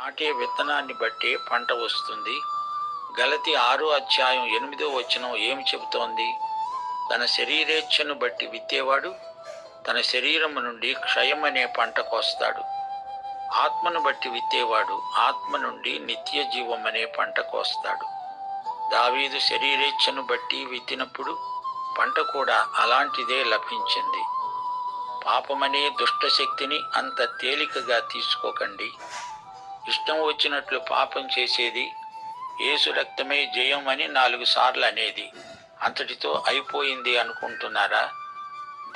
నాటే విత్తనాన్ని బట్టే పంట వస్తుంది. గలతీ 6:8 ఏమి చెబుతోంది? తన శరీరేచ్ఛను బట్టి విత్తేవాడు తన శరీరము నుండి క్షయమనే పంట కోస్తాడు. ఆత్మను బట్టి విత్తేవాడు ఆత్మ నుండి నిత్య జీవమనే పంట కోస్తాడు. దావీదు శరీరేచ్ఛను బట్టి విత్తినప్పుడు పంట కూడా అలాంటిదే లభించింది. పాపమనే దుష్టశక్తిని అంత తేలికగా తీసుకోకండి. ఇష్టం వచ్చినట్లు పాపం చేసేది, యేసు రక్తమే జయం అని 4 సార్లు అనేది అంతటితో అయిపోయింది అనుకుంటున్నారా?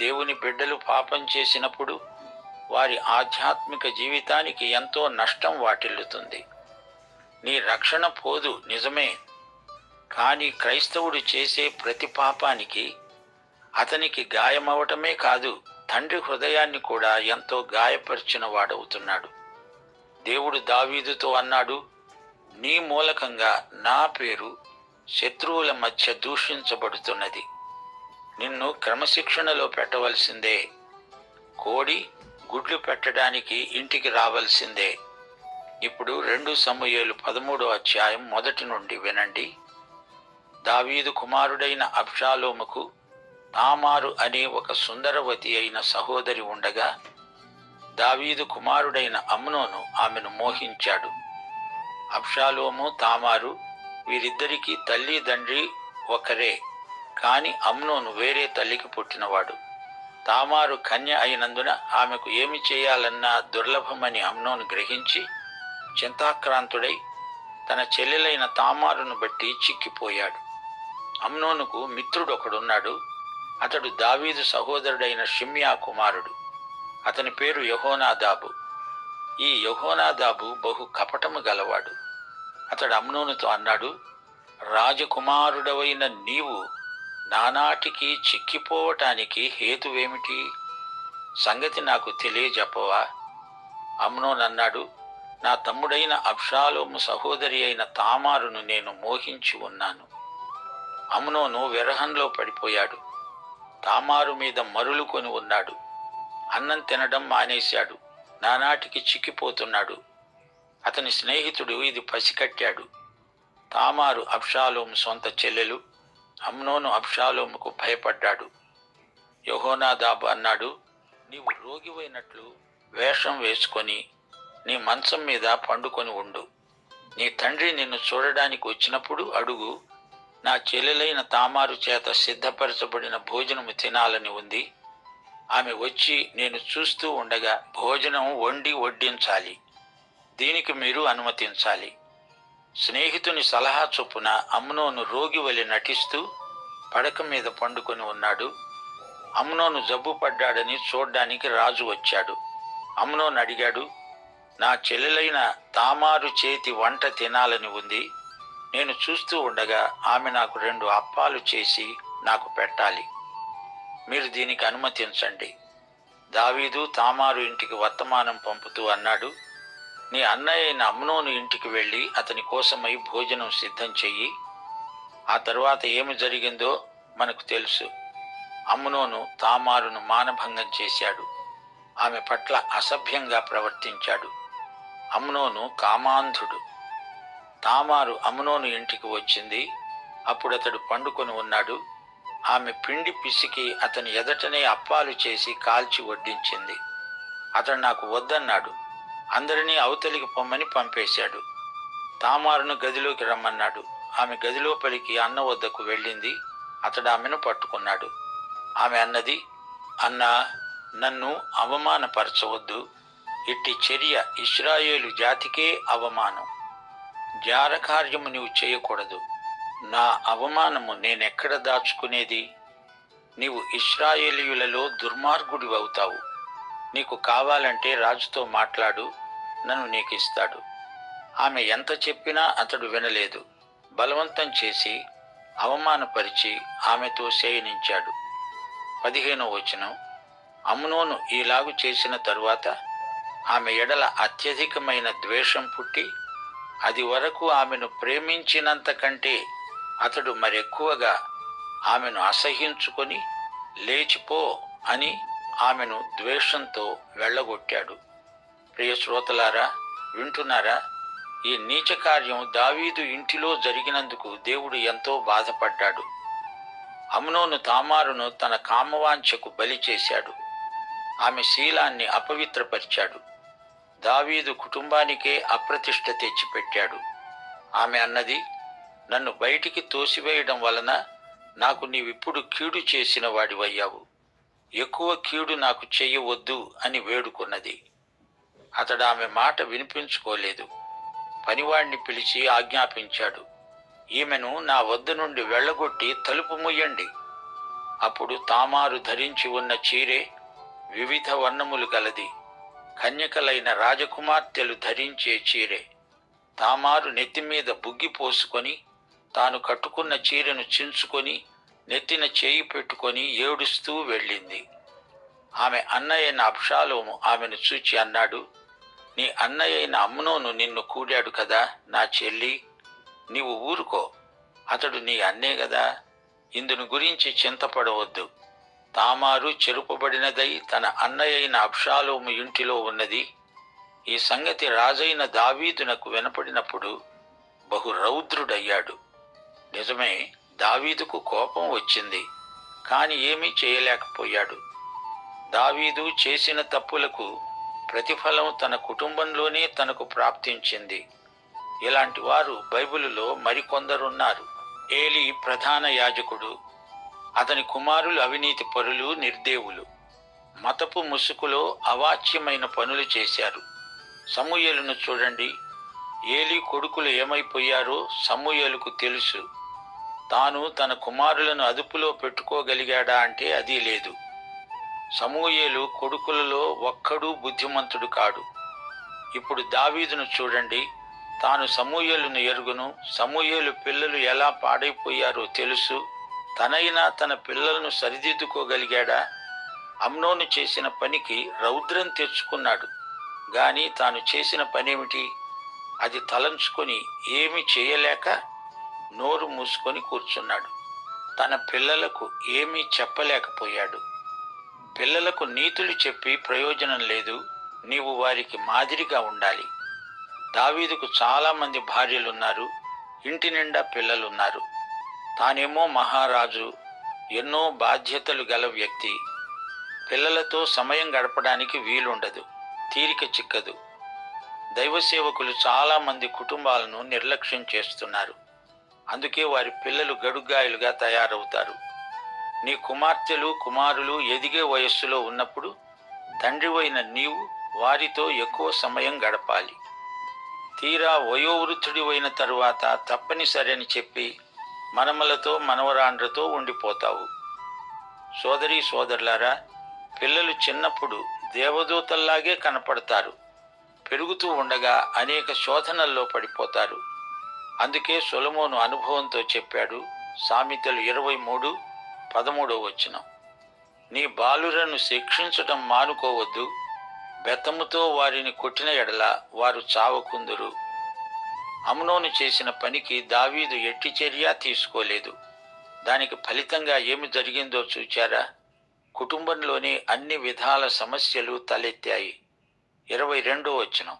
దేవుని బిడ్డలు పాపం చేసినప్పుడు వారి ఆధ్యాత్మిక జీవితానికి ఎంతో నష్టం వాటిల్లుతుంది. నీ రక్షణ పోదు నిజమే, కానీ క్రైస్తవుడు చేసే ప్రతి పాపానికి అతనికి గాయమవటమే కాదు, తండ్రి హృదయాన్ని కూడా ఎంతో గాయపరిచిన వాడవుతున్నాడు. దేవుడు దావీదుతో అన్నాడు, నీ మూలకంగా నా పేరు శత్రువుల మధ్య దూషించబడుతున్నది. నిన్ను క్రమశిక్షణలో పెట్టవలసిందే. కోడి గుడ్లు పెట్టడానికి ఇంటికి రావలసిందే. ఇప్పుడు 2 సమూయేలు 13 మొదటి నుండి వినండి. దావీదు కుమారుడైన అబ్షాలోముకు తామారు అనే ఒక సుందరవతి అయిన సహోదరి ఉండగా, దావీదు కుమారుడైన అమ్నోను ఆమెను మోహించాడు. అబ్షాలోము తామారు వీరిద్దరికీ తల్లి తండ్రి ఒకరే, కాని అమ్నోను వేరే తల్లికి పుట్టినవాడు. తామారు కన్య అయినందున ఆమెకు ఏమి చేయాలన్నా దుర్లభమని అమ్నోను గ్రహించి చింతాక్రాంతుడై తన చెల్లెలైన తామారును బట్టి చిక్కిపోయాడు. అమ్నోనుకు మిత్రుడొకడున్నాడు. అతడు దావీదు సహోదరుడైన షిమ్యా కుమారుడు. అతని పేరు యెహోనాదాబు. ఈ యెహోనాదాబు బహు కపటము గలవాడు. అతడు అమ్నోనుతో అన్నాడు, రాజకుమారుడవైన నీవు నానాటికి చిక్కిపోవటానికి హేతువేమిటి? సంగతి నాకు తెలియజెప్పవా? అమ్నోను అన్నాడు, నా తమ్ముడైన అబ్షాలోము సహోదరి అయిన తామారును నేను మోహించి ఉన్నాను. అమ్నోను విరహంలో పడిపోయాడు. తామారు మీద మరులుకొని ఉన్నాడు. అన్నం తినడం మానేశాడు. నానాటికి చిక్కిపోతున్నాడు. అతని స్నేహితుడు ఇది పసికట్టాడు. తామారు అబ్షాలోము సొంత చెల్లెలు. అమ్నోను అబ్షాలోముకు భయపడ్డాడు. యెహోనాదాబు అన్నాడు, నీవు రోగివైనట్లు వేషం వేసుకొని నీ మంచం మీద పండుకొని ఉండు. నీ తండ్రి నిన్ను చూడడానికి వచ్చినప్పుడు అడుగు, నా చెల్లెలైన తామారు చేత సిద్ధపరచబడిన భోజనము తినాలని ఉంది. ఆమె వచ్చి నేను చూస్తూ ఉండగా భోజనం వండి వడ్డించాలి. దీనికి మీరు అనుమతించాలి. స్నేహితుని సలహా చొప్పున అమ్నోను రోగి వలె నటిస్తూ పడక మీద పండుకొని ఉన్నాడు. అమ్నోను జబ్బు పడ్డాడని చూడ్డానికి రాజు వచ్చాడు. అమ్నోను అడిగాడు, నా చెల్లెలైన తామారు చేతి వంట తినాలని ఉంది. నేను చూస్తూ ఉండగా ఆమె నాకు 2 అప్పాలు చేసి నాకు పెట్టాలి. మీరు దీనికి అనుమతించండి. దావీదు తామారు ఇంటికి వర్తమానం పంపుతూ అన్నాడు, నీ అన్నయ్య అయిన అమ్నోను ఇంటికి వెళ్ళి అతని కోసమై భోజనం సిద్ధం చెయ్యి. ఆ తరువాత ఏమి జరిగిందో మనకు తెలుసు. అమ్నోను తామారును మానభంగం చేశాడు. ఆమె పట్ల అసభ్యంగా ప్రవర్తించాడు. అమ్నోను కామాంధుడు. తామారు అమ్నోను ఇంటికి వచ్చింది. అప్పుడు అతడు పండుకొని ఉన్నాడు. ఆమె పిండి పిసికి అతని ఎదటనే అప్పాలు చేసి కాల్చి వడ్డించింది. అతడు నాకు వద్దన్నాడు. అందరినీ అవతలికి పొమ్మని పంపేశాడు. తామారును గదిలోకి రమ్మన్నాడు. ఆమె గదిలోపలికి అన్న వద్దకు వెళ్ళింది. అతడు ఆమెను పట్టుకున్నాడు. ఆమె అన్నది, అన్నా, నన్ను అవమానపరచవద్దు. ఇట్టి చర్య ఇశ్రాయేలు జాతికే అవమానం. జారకార్యము నీవు చేయకూడదు. నా అవమానము నేనెక్కడ దాచుకునేది? నీవు ఇశ్రాయేలీయులలో దుర్మార్గుడివి అవుతావు. నీకు కావాలంటే రాజుతో మాట్లాడు, నన్ను నీకు ఇస్తాడు. ఆమె ఎంత చెప్పినా అతడు వినలేదు. బలవంతం చేసి అవమానపరిచి ఆమెతో శయనించాడు. 15 అమ్నోను ఈలాగు చేసిన తరువాత ఆమె ఎడల అత్యధికమైన ద్వేషం పుట్టి అది వరకు ఆమెను ప్రేమించినంత కంటే అతడు మరెక్కువగా ఆమెను అసహ్యించుకొని లేచిపో అని ఆమెను ద్వేషంతో వెళ్ళగొట్టాడు. ప్రియ శ్రోతలారా, వింటున్నారా? ఈ నీచ కార్యం దావీదు ఇంటిలో జరిగినందుకు దేవుడు ఎంతో బాధపడ్డాడు. అమ్నోను తామారును తన కామవాంఛకు బలి చేశాడు. ఆమె శీలాన్ని అపవిత్రపరిచాడు. దావీదు కుటుంబానికే అప్రతిష్ఠ తెచ్చిపెట్టాడు. ఆమె అన్నది, నన్ను బయటికి తోసివేయడం వలన నాకు నీవిప్పుడు కీడు చేసిన వాడివయ్యావు. ఎక్కువ కీడు నాకు చెయ్యవద్దు అని వేడుకున్నది. అతడు ఆమె మాట వినిపించుకోలేదు. పనివాడిని పిలిచి ఆజ్ఞాపించాడు, ఈమెను నా వద్ద నుండి వెళ్ళగొట్టి తలుపు ముయ్యండి. అప్పుడు తామారు ధరించి ఉన్న చీరే వివిధ వర్ణములు గలది, కన్యకలైన రాజకుమార్తెలు ధరించే చీరే. తామారు నెత్తిమీద బుగ్గి పోసుకొని తాను కట్టుకున్న చీరెను చించుకొని నెత్తిన చేయి పెట్టుకొని ఏడుస్తూ వెళ్ళింది. ఆమె అన్నయ్యైన అబ్షాలోము ఆమెను చూచి అన్నాడు, నీ అన్నయ్యైన అమ్నోను నిన్ను కూడాడు కదా నా చెల్లి, నీవు ఊరుకో, అతడు నీ అన్నే గదా, ఇందును గురించి చింతపడవద్దు. తామారు చెరుపబడినదై తన అన్నయ్యైన అబ్షాలోము ఇంటిలో ఉన్నది. ఈ సంగతి రాజైన దావీదునకు వినపడినప్పుడు బహు రౌద్రుడయ్యాడు. నిజమే, దావీదుకు కోపం వచ్చింది, కాని ఏమీ చేయలేకపోయాడు. దావీదు చేసిన తప్పులకు ప్రతిఫలం తన కుటుంబంలోనే తనకు ప్రాప్తించింది. ఇలాంటి వారు బైబిలులో మరికొందరున్నారు. ఏలీ ప్రధాన యాజకుడు, అతని కుమారులు అవినీతి పరులు, నిర్దేవులు. మతపు ముసుగులో అవాచ్యమైన పనులు చేశారు. సమూయేలును చూడండి. ఏలీ కొడుకులు ఏమైపోయారో సమూయేలుకు తెలుసు. తాను తన కుమారులను అదుపులో పెట్టుకోగలిగాడా అంటే అది లేదు. సమూయేలు కొడుకులలో ఒక్కడూ బుద్ధిమంతుడు కాడు. ఇప్పుడు దావీదును చూడండి. తాను సమూయేలును ఎరుగును. సమూయేలు పిల్లలు ఎలా పాడైపోయారో తెలుసు. తనైనా తన పిల్లలను సరిదిద్దుకోగలిగాడా? అమ్నోను చేసిన పనికి రౌద్రం తెచ్చుకున్నాడు, గాని తాను చేసిన పనేమిటి? అది తలంచుకొని ఏమి చేయలేక నోరు మూసుకొని కూర్చున్నాడు. తన పిల్లలకు ఏమీ చెప్పలేకపోయాడు. పిల్లలకు నీతులు చెప్పి ప్రయోజనం లేదు. నీవు వారికి మాదిరిగా ఉండాలి. దావీదుకు చాలామంది భార్యలున్నారు, ఇంటి నిండా పిల్లలున్నారు. తానేమో మహారాజు, ఎన్నో బాధ్యతలు గల వ్యక్తి. పిల్లలతో సమయం గడపడానికి వీలుండదు, తీరిక చిక్కదు. దైవ సేవకులు చాలామంది కుటుంబాలను నిర్లక్ష్యం చేస్తున్నారు. అందుకే వారి పిల్లలు గడుగ్గాయలుగా తయారవుతారు. నీ కుమార్తెలు కుమారులు ఎదిగే వయస్సులో ఉన్నప్పుడు తండ్రివైన నీవు వారితో ఎక్కువ సమయం గడపాలి. తీరా వయోవృద్ధుడివైన తరువాత తప్పనిసరి అని చెప్పి మనమలతో మనవరాండ్రతో ఉండిపోతావు. సోదరీ సోదరులారా, పిల్లలు చిన్నప్పుడు దేవదూతల్లాగే కనపడతారు. పెరుగుతూ ఉండగా అనేక శోధనల్లో పడిపోతారు. అందుకే సొలొమోను అనుభవంతో చెప్పాడు. సామెతలు 23:13 నీ బాలురను శిక్షించటం మానుకోవద్దు, బెత్తముతో వారిని కొట్టిన ఎడల వారు చావకుందురు. అమ్నోను చేసిన పనికి దావీదు ఎట్టి చర్య తీసుకోలేదు. దానికి ఫలితంగా ఏమి జరిగిందో చూచారా? కుటుంబంలోని అన్ని విధాల సమస్యలు తలెత్తాయి. 22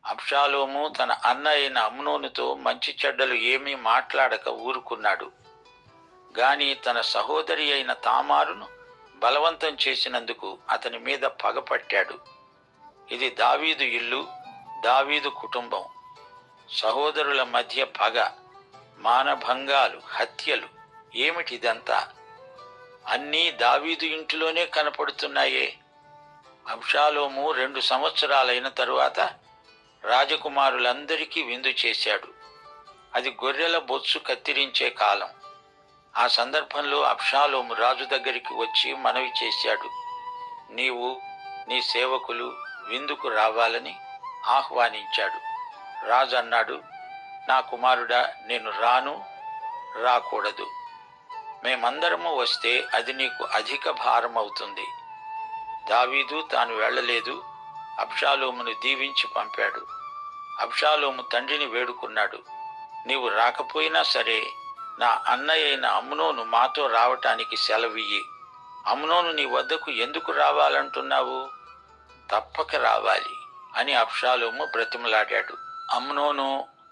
అబ్షాలోము తన అన్న అయిన అమ్నోనుతో మంచి చెడ్డలు ఏమీ మాట్లాడక ఊరుకున్నాడు. గాని తన సహోదరి అయిన తామారును బలవంతం చేసినందుకు అతని మీద పగపట్టాడు. ఇది దావీదు ఇల్లు, దావీదు కుటుంబం. సహోదరుల మధ్య పగ, మానభంగాలు, హత్యలు. ఏమిటిదంతా? అన్నీ దావీదు ఇంటిలోనే కనపడుతున్నాయే. అబ్షాలోము 2 సంవత్సరాలైన తరువాత రాజకుమారులందరికీ విందు చేశాడు. అది గొర్రెల బొత్సు కత్తిరించే కాలం. ఆ సందర్భంలో అబ్షాలోము రాజు దగ్గరికి వచ్చి మనవి చేశాడు, నీవు నీ సేవకులు విందుకు రావాలని ఆహ్వానించాడు. రాజు అన్నాడు, నా కుమారుడా, నేను రాకూడదు. మేమందరము వస్తే అది నీకు అధిక భారం అవుతుంది. దావీదు తాను వెళ్ళలేదు, అబ్షాలోమును దీవించి పంపాడు. అబ్షాలోము తండ్రిని వేడుకున్నాడు, నీవు రాకపోయినా సరే నా అన్నయ్య అయిన అమ్నోను మాతో రావటానికి సెలవియ్యి. అమ్నోను నీ వద్దకు ఎందుకు రావాలంటున్నావు? తప్పక రావాలి అని అబ్షాలోము బ్రతిమలాడాడు. అమ్నోను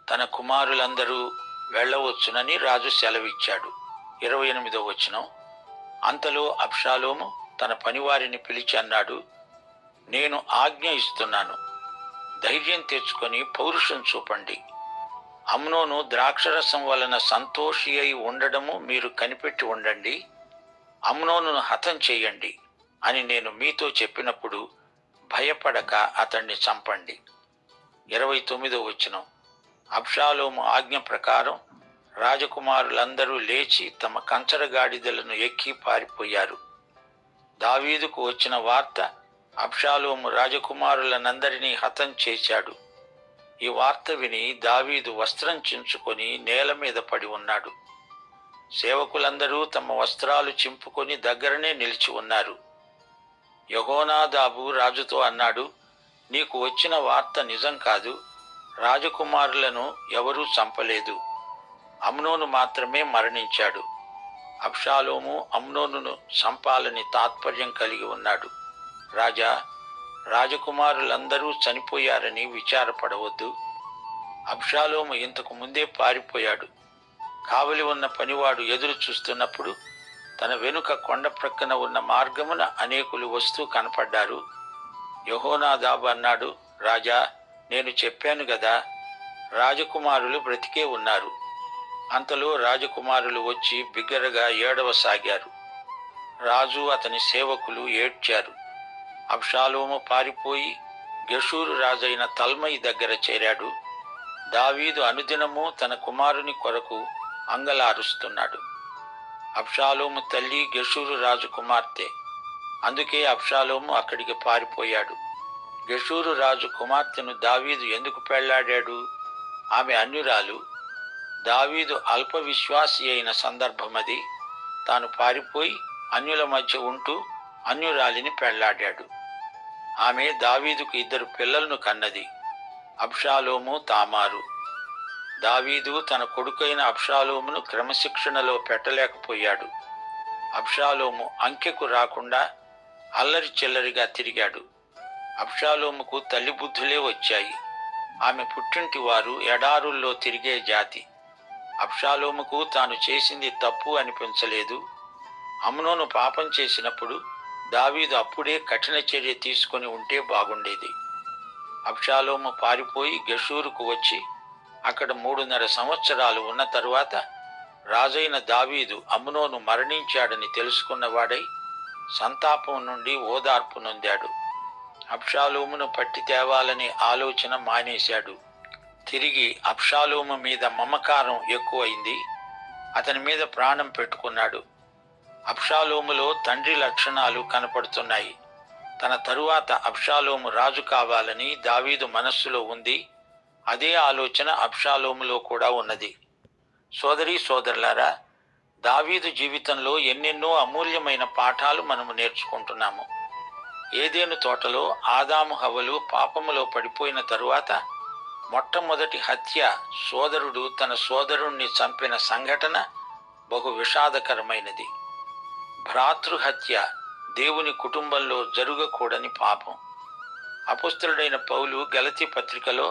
తన కుమారులందరూ వెళ్ళవచ్చునని రాజు సెలవిచ్చాడు. 28వ వచనం. అంతలో అబ్షాలోము తన పనివారిని పిలిచి అన్నాడు, నేను ఆజ్ఞ ఇస్తున్నాను, ధైర్యం తెచ్చుకొని పౌరుషం చూపండి. అమ్నోను ద్రాక్షరసం వలన సంతోషి అయి ఉండడము మీరు కనిపెట్టి ఉండండి. అమ్నోనును హతం చేయండి అని నేను మీతో చెప్పినప్పుడు భయపడక అతన్ని చంపండి. 29వ వచనం. అబ్షాలోము ఆజ్ఞ ప్రకారం రాజకుమారులందరూ లేచి తమ కంచరగాడిదలను ఎక్కి పారిపోయారు. దావీదుకు వచ్చిన వార్త, అబ్షాలోము రాజకుమారులనందరినీ హతం చేశాడు. ఈ వార్త విని దావీదు వస్త్రం చించుకొని నేల మీద పడి ఉన్నాడు. సేవకులందరూ తమ వస్త్రాలు చింపుకొని దగ్గరనే నిలిచి ఉన్నారు. యెహోనాదాబు రాజుతో అన్నాడు, నీకు వచ్చిన వార్త నిజం కాదు. రాజకుమారులను ఎవరూ చంపలేదు, అమ్నోను మాత్రమే మరణించాడు. అబ్షాలోము అమ్నోనును చంపాలని తాత్పర్యం కలిగి ఉన్నాడు. రాజా, రాజకుమారులందరూ చనిపోయారని విచారపడవద్దు. అబ్షాలోము ఇంతకు ముందే పారిపోయాడు. కావలి ఉన్న పనివాడు ఎదురు చూస్తున్నప్పుడు తన వెనుక కొండ ప్రక్కన ఉన్న మార్గమున అనేకులు వస్తూ కనపడ్డారు. యెహోనాదాబు అన్నాడు, రాజా, నేను చెప్పాను గదా, రాజకుమారులు బ్రతికే ఉన్నారు. అంతలో రాజకుమారులు వచ్చి బిగ్గరగా ఏడవసాగారు. రాజు అతని సేవకులు ఏడ్చారు. అబ్షాలోము పారిపోయి గెషూరు రాజైన తల్మయి దగ్గర చేరాడు. దావీదు అనుదినము తన కుమారుని కొరకు అంగలారుస్తున్నాడు. అబ్షాలోము తల్లి గెషూరు రాజు కుమార్తె. అందుకే అబ్షాలోము అక్కడికి పారిపోయాడు. గెషూరు రాజు కుమార్తెను దావీదు ఎందుకు పెళ్లాడాడు? ఆమె అన్యురాలు. దావీదు అల్ప విశ్వాసి అయిన సందర్భమది. తాను పారిపోయి అన్యుల మధ్య ఉంటూ అన్యురాలిని పెళ్లాడాడు. ఆమె దావీదుకు 2 పిల్లలను కన్నది, అబ్షాలోము, తామారు. దావీదు తన కొడుకైన అబ్షాలోమును క్రమశిక్షణలో పెట్టలేకపోయాడు. అబ్షాలోము అంకెకు రాకుండా అల్లరి చిల్లరిగా తిరిగాడు. అబ్షాలోముకు తల్లి బుద్ధులే వచ్చాయి. ఆమె పుట్టింటి వారు ఎడారుల్లో తిరిగే జాతి. అబ్షాలోముకు తాను చేసింది తప్పు అనిపించలేదు. అమ్నోను పాపం చేసినప్పుడు దావీదు అప్పుడే కఠిన చర్య తీసుకొని ఉంటే బాగుండేది. అబ్షాలోము పారిపోయి గెషూరుకు వచ్చి అక్కడ 3.5 సంవత్సరాలు ఉన్న తరువాత రాజైన దావీదు అమ్నోను మరణించాడని తెలుసుకున్నవాడై సంతాపం నుండి ఓదార్పు నొందాడు. అబ్షాలోమును పట్టి తేవాలనే ఆలోచన మానేశాడు. తిరిగి అబ్షాలోము మీద మమకారం ఎక్కువైంది. అతని మీద ప్రాణం పెట్టుకున్నాడు. అబ్షాలోములో తండ్రి లక్షణాలు కనపడుతున్నాయి. తన తరువాత అబ్షాలోము రాజు కావాలని దావీదు మనస్సులో ఉంది. అదే ఆలోచన అబ్షాలోములో కూడా ఉన్నది. సోదరీ సోదరులారా, దావీదు జీవితంలో ఎన్నెన్నో అమూల్యమైన పాఠాలు మనము నేర్చుకుంటున్నాము. ఏదెను తోటలో ఆదాము హవ్వలు పాపములో పడిపోయిన తరువాత మొట్టమొదటి హత్య సోదరుడు తన సోదరుణ్ణి చంపిన సంఘటన బహు విషాదకరమైనది. భ్రాతృహత్య దేవుని కుటుంబంలో జరగకూడని పాపం. అపొస్తలుడైన పౌలు గలతీ పత్రికలో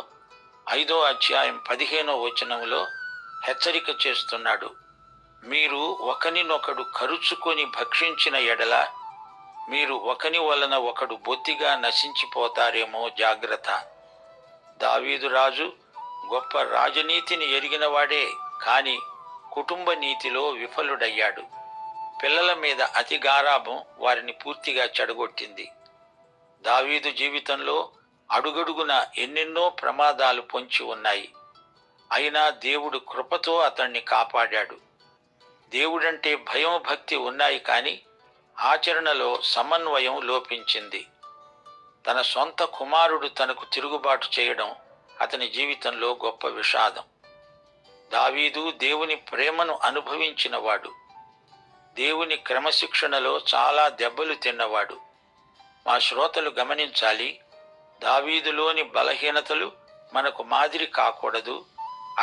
5వ అధ్యాయం 15వ వచనంలో హెచ్చరిక చేస్తున్నాడు. మీరు ఒకనినొకడు కరుచుకొని భక్షించిన ఎడల మీరు ఒకని వలన ఒకడు బొత్తిగా నశించిపోతారేమో జాగ్రత్త. దావీదు రాజు గొప్ప రాజనీతిని ఎరిగినవాడే, కాని కుటుంబ నీతిలో విఫలుడయ్యాడు. పిల్లల మీద అతి గారాభం వారిని పూర్తిగా చెడగొట్టింది. దావీదు జీవితంలో అడుగడుగున ఎన్నెన్నో ప్రమాదాలు పొంచి ఉన్నాయి. అయినా దేవుడు కృపతో అతన్ని కాపాడాడు. దేవుడంటే భయం, భక్తి ఉన్నాయి, కానీ ఆచరణలో సమన్వయం లోపించింది. తన సొంత కుమారుడు తనకు తిరుగుబాటు చేయడం అతని జీవితంలో గొప్ప విషాదం. దావీదు దేవుని ప్రేమను అనుభవించినవాడు. దేవుని క్రమశిక్షణలో చాలా దెబ్బలు తిన్నవాడు. మా శ్రోతలు గమనించాలి, దావీదులోని బలహీనతలు మనకు మాదిరి కాకూడదు.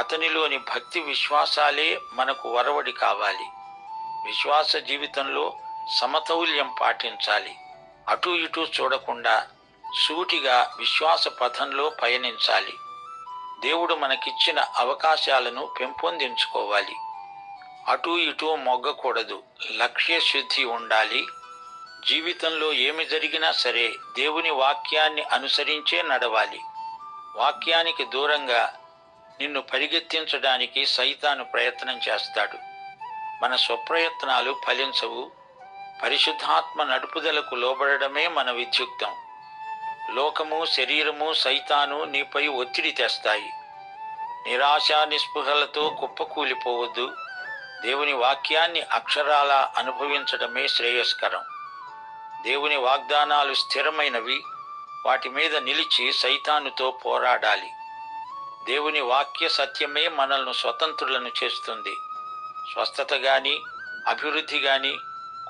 అతనిలోని భక్తి విశ్వాసాలే మనకు వరవడి కావాలి. విశ్వాస జీవితంలో సమతౌల్యం పాటించాలి. అటు ఇటు చూడకుండా సూటిగా విశ్వాస పథంలో పయనించాలి. దేవుడు మనకిచ్చిన అవకాశాలను పెంపొందించుకోవాలి. అటూ ఇటూ మొగ్గకూడదు. లక్ష్య శుద్ధి ఉండాలి. జీవితంలో ఏమి జరిగినా సరే దేవుని వాక్యాన్ని అనుసరించే నడవాలి. వాక్యానికి దూరంగా నిన్ను పరిగెత్తించడానికి సైతాను ప్రయత్నం చేస్తాడు. మన స్వప్రయత్నాలు ఫలించవు. పరిశుద్ధాత్మ నడుపుదలకు లోబడమే మన విద్యుక్తం. లోకము, శరీరము, సైతాను నీపై ఒత్తిడి తెస్తాయి. నిరాశ నిస్పృహలతో కుప్పకూలిపోవద్దు. దేవుని వాక్యాన్ని అక్షరాలా అనుభవించడమే శ్రేయస్కరం. దేవుని వాగ్దానాలు స్థిరమైనవి. వాటి మీద నిలిచి సైతానుతో పోరాడాలి. దేవుని వాక్య సత్యమే మనల్ని స్వతంత్రులను చేస్తుంది. స్వస్థత గాని, అభివృద్ధి గాని,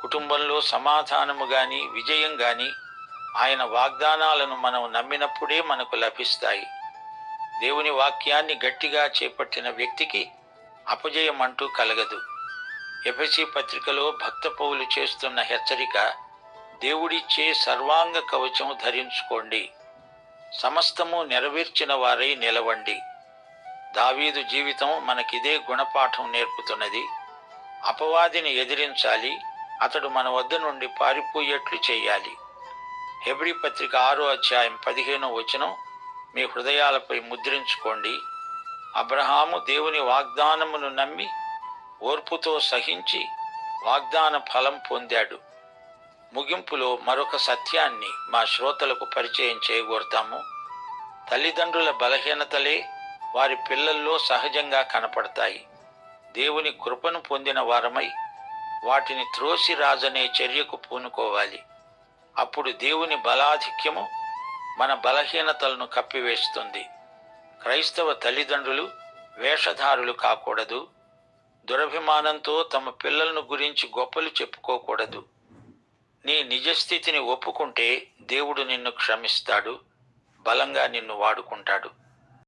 కుటుంబంలో సమాధానము గాని, విజయం గాని ఆయన వాగ్దానాలను మనం నమ్మినప్పుడే మనకు లభిస్తాయి. దేవుని వాక్యాన్ని గట్టిగా చేపట్టిన వ్యక్తికి అపజయం అంటూ కలగదు. ఎఫెసీ పత్రికలో భక్త పౌలు చేస్తున్న హెచ్చరిక, దేవుడిచ్చే సర్వాంగ కవచం ధరించుకోండి, సమస్తము నెరవేర్చిన వారై నిలవండి. దావీదు జీవితం మనకిదే గుణపాఠం నేర్పుతున్నది. అపవాదిని ఎదిరించాలి. అతడు మన వద్ద నుండి పారిపోయేట్లు చేయాలి. హెబ్రీ పత్రిక 6వ అధ్యాయం 15వ వచనం మీ హృదయాలపై ముద్రించుకోండి. అబ్రహాము దేవుని వాగ్దానమును నమ్మి ఓర్పుతో సహించి వాగ్దాన ఫలం పొందాడు. ముగింపులో మరొక సత్యాన్ని మా శ్రోతలకు పరిచయం చేయగోరుతాము. తల్లిదండ్రుల బలహీనతలే వారి పిల్లల్లో సహజంగా కనపడతాయి. దేవుని కృపను పొందిన వారమై వాటిని త్రోసి రాజనే చర్యకు పూనుకోవాలి. అప్పుడు దేవుని బలాధిక్యము మన బలహీనతలను కప్పివేస్తుంది. క్రైస్తవ తల్లిదండ్రులు వేషధారులు కాకూడదు. దురభిమానంతో తమ పిల్లలను గురించి గొప్పలు చెప్పుకోకూడదు. నీ నిజస్థితిని ఒప్పుకుంటే దేవుడు నిన్ను క్షమిస్తాడు, బలంగా నిన్ను వాడుకుంటాడు.